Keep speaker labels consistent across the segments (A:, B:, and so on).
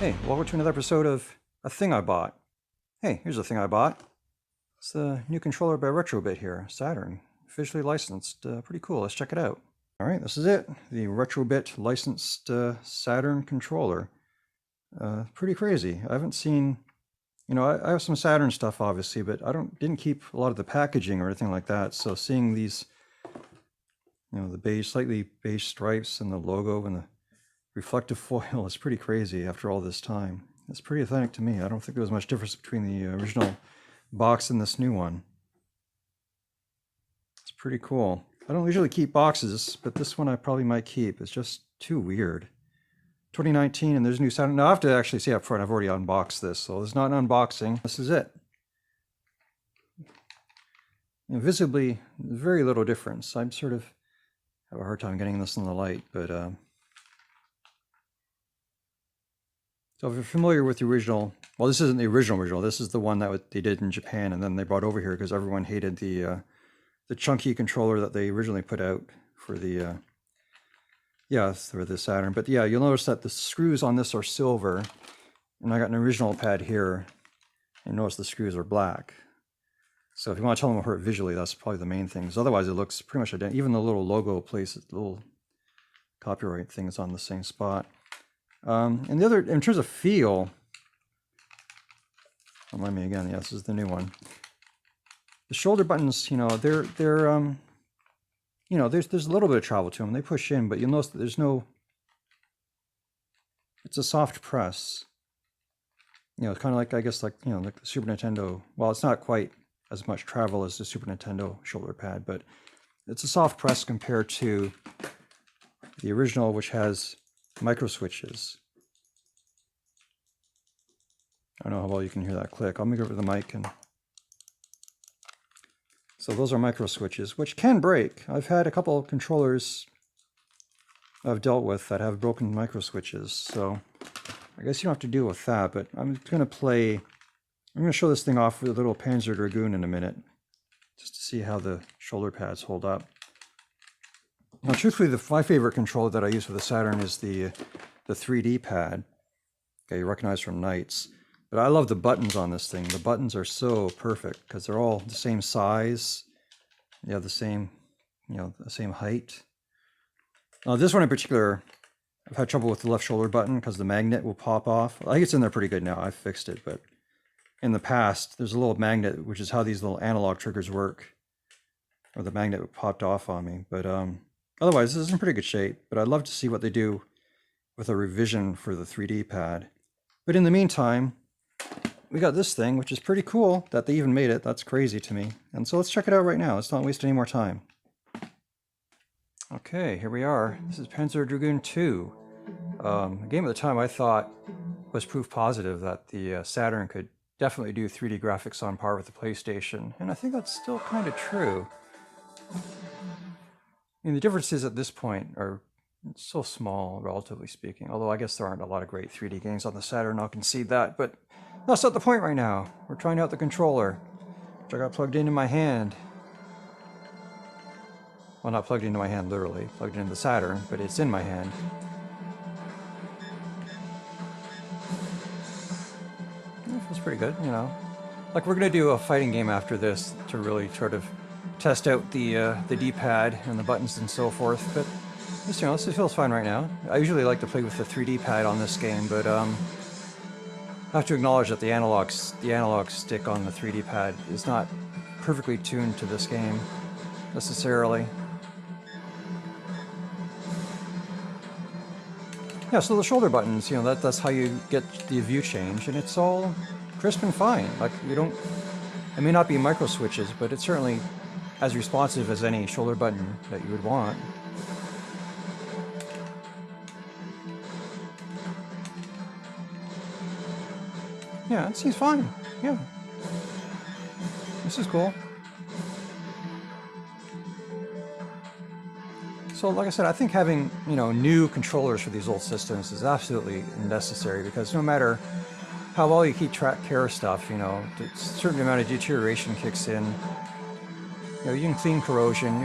A: Hey, welcome to another episode of A Thing I Bought. Hey, here's a thing I bought. It's the new controller by Retrobit here, Saturn, officially licensed. Pretty cool, let's check it out. All right, this is it, the Retrobit licensed Saturn controller. Pretty crazy. I haven't seen, I have some Saturn stuff obviously, but I didn't keep a lot of the packaging or anything like that. So seeing these, the beige, slightly beige stripes and the logo and the reflective foil is pretty crazy after all this time. It's pretty authentic to me. I don't think there was much difference between the original box and this new one. It's pretty cool. I don't usually keep boxes, but this one I probably might keep. It's just too weird. 2019 and there's new Saturn. Now I have to actually say up front, I've already unboxed this, so it's not an unboxing. This is it. Visibly, very little difference. I'm sort of have a hard time getting this in the light, but so if you're familiar with the original, well, this isn't the original. This is the one that they did in Japan, and then they brought over here because everyone hated the chunky controller that they originally put out for the for the Saturn. But yeah, you'll notice that the screws on this are silver, and I got an original pad here, and notice the screws are black. So if you want to tell them apart visually, that's probably the main thing. Because otherwise, it looks pretty much identical. Even the little logo places, the little copyright thing is on the same spot. And the other, in terms of feel, remind me again, yeah, this is the new one. The shoulder buttons, there's a little bit of travel to them. They push in, but you'll notice that there's no, it's a soft press. It's kind of like, I guess, like the Super Nintendo. Well, it's not quite as much travel as the Super Nintendo shoulder pad, but it's a soft press compared to the original, which has micro switches. I don't know how well you can hear that click. I'll move over the mic. And so those are micro switches, which can break. I've had a couple of controllers I've dealt with that have broken micro switches, so I guess you don't have to deal with that. But I'm going to show this thing off with a little Panzer Dragoon in a minute, just to see how the shoulder pads hold up. Now, truthfully, my favorite controller that I use for the Saturn is the 3D pad. Okay, you recognize from Knights. But I love the buttons on this thing. The buttons are so perfect because they're all the same size. They have the same, the same height. This one in particular, I've had trouble with the left shoulder button because the magnet will pop off. I think it's in there pretty good now. I've fixed it, but in the past, there's a little magnet, which is how these little analog triggers work, or the magnet popped off on me. But otherwise, this is in pretty good shape, but I'd love to see what they do with a revision for the 3D pad. But in the meantime, we got this thing, which is pretty cool that they even made it. That's crazy to me. And so let's check it out right now. Let's not waste any more time. Okay, here we are. This is Panzer Dragoon 2. A game at the time I thought was proof positive that the Saturn could definitely do 3D graphics on par with the PlayStation. And I think that's still kind of true. The differences at this point are so small, relatively speaking. Although I guess there aren't a lot of great 3D games on the Saturn, I'll concede that. But that's not the point right now. We're trying out the controller, which I got plugged into my hand. Well, not plugged into my hand literally, plugged into the Saturn, but it's in my hand. It feels pretty good, Like, we're going to do a fighting game after this to really sort of test out the D-pad and the buttons and so forth, but this feels fine right now. I usually like to play with the 3D pad on this game, but I have to acknowledge that the analog stick on the 3D pad is not perfectly tuned to this game necessarily. Yeah, so the shoulder buttons, that's how you get the view change, and it's all crisp and fine. Like, it may not be micro switches, but it's certainly as responsive as any shoulder button that you would want. Yeah, it seems fine. Yeah. This is cool. So like I said, I think having, new controllers for these old systems is absolutely necessary because no matter how well you keep care of stuff, a certain amount of deterioration kicks in. You can clean corrosion,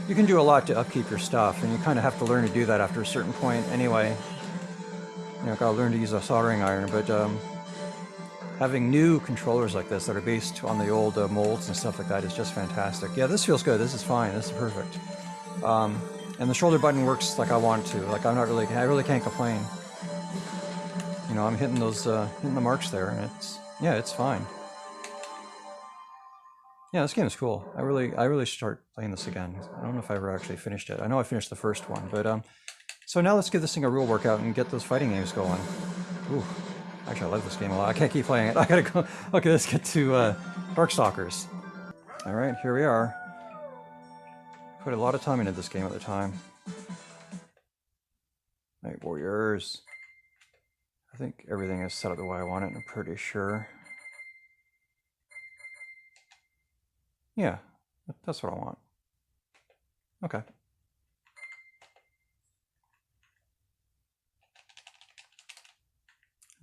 A: you can do a lot to upkeep your stuff, and you kind of have to learn to do that after a certain point anyway. You know, gotta learn to use a soldering iron, but having new controllers like this that are based on the old molds and stuff like that is just fantastic. Yeah, this feels good. This is fine. This is perfect. And the shoulder button works like I want it to. Like I really can't complain. You know, I'm hitting those, hitting the marks there, and it's fine. Yeah, this game is cool. I really should start playing this again. I don't know if I ever actually finished it. I know I finished the first one, but so now let's give this thing a real workout and get those fighting games going. Ooh, actually, I love this game a lot. I can't keep playing it. I gotta go. Okay, let's get to Darkstalkers. All right, here we are. Put a lot of time into this game at the time. Night Warriors. I think everything is set up the way I want it, I'm pretty sure. Yeah, that's what I want. Okay.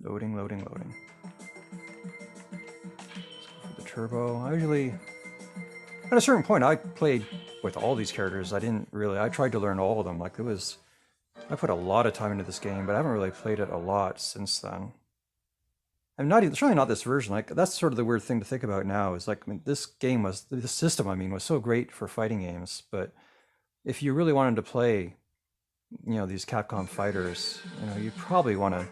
A: Loading, loading, loading. Let's go for the turbo. I usually, at a certain point, I played with all these characters. I tried to learn all of them. Like I put a lot of time into this game, but I haven't really played it a lot since then. I'm not even, certainly not this version. Like that's sort of the weird thing to think about now is like, I mean, this system, I mean, was so great for fighting games, but if you really wanted to play, you know, these Capcom fighters, you know, you probably want to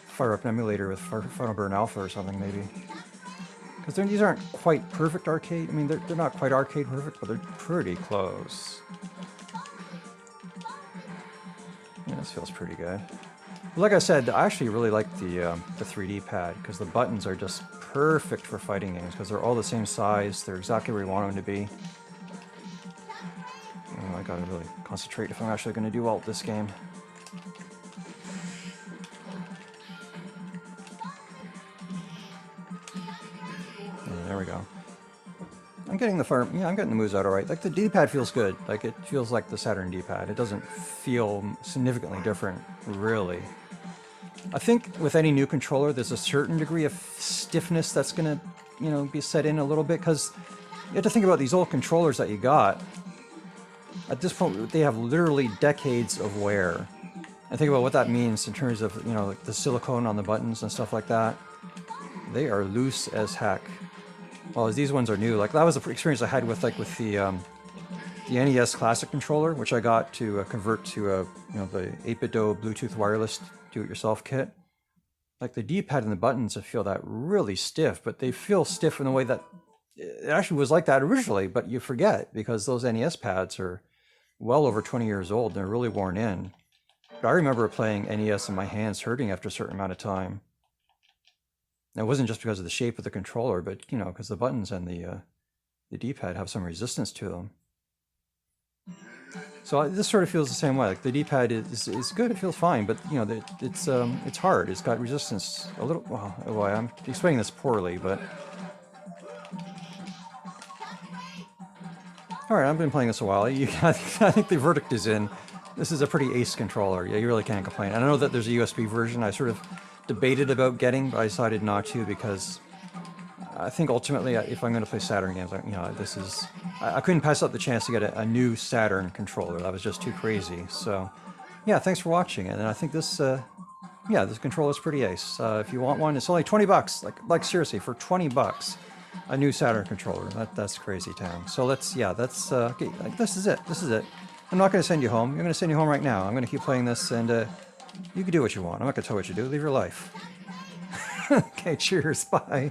A: fire up an emulator with Final Burn Alpha or something, maybe. Because these aren't quite perfect arcade. I mean, they're not quite arcade perfect, but they're pretty close. Yeah, this feels pretty good. Like I said, I actually really like the 3D pad because the buttons are just perfect for fighting games because they're all the same size. They're exactly where you want them to be. Oh, I gotta really concentrate if I'm actually going to do all this game. Yeah, there we go. I'm getting the fire. Yeah, I'm getting the moves out all right. Like the D-pad feels good. Like it feels like the Saturn D-pad. It doesn't feel significantly different, really. I think with any new controller, there's a certain degree of stiffness that's gonna, you know, be set in a little bit because you have to think about these old controllers that you got. At this point, they have literally decades of wear. And think about what that means in terms of, you know, like the silicone on the buttons and stuff like that. They are loose as heck. Well, these ones are new. Like that was the experience I had with the NES Classic controller, which I got to convert to you know, the 8BitDo Bluetooth wireless do-it-yourself kit. Like the D-pad and the buttons, I feel that really stiff, but they feel stiff in the way that it actually was like that originally. But you forget because those NES pads are well over 20 years old. And they're really worn in. But I remember playing NES and my hands hurting after a certain amount of time. It wasn't just because of the shape of the controller, but, you know, because the buttons and the D-pad have some resistance to them. So this sort of feels the same way. Like the D-pad is good, it feels fine, but, you know, it's hard. It's got resistance a little. Well, I'm explaining this poorly, but. All right, I've been playing this a while. I think the verdict is in. This is a pretty ace controller. Yeah, you really can't complain. And I know that there's a USB version. I sort of debated about getting, but I decided not to because I think ultimately, if I'm going to play Saturn games, you know, I couldn't pass up the chance to get a new Saturn controller. That was just too crazy. So, yeah, thanks for watching. And I think this controller is pretty ace. If you want one, it's only 20 bucks. Like seriously, for 20 bucks, a new Saturn controller. That's crazy town. So okay, this is it. This is it. I'm not going to send you home. I'm going to send you home right now. I'm going to keep playing this, and you can do what you want. I'm not going to tell you what you do. Live your life. Okay, cheers. Bye.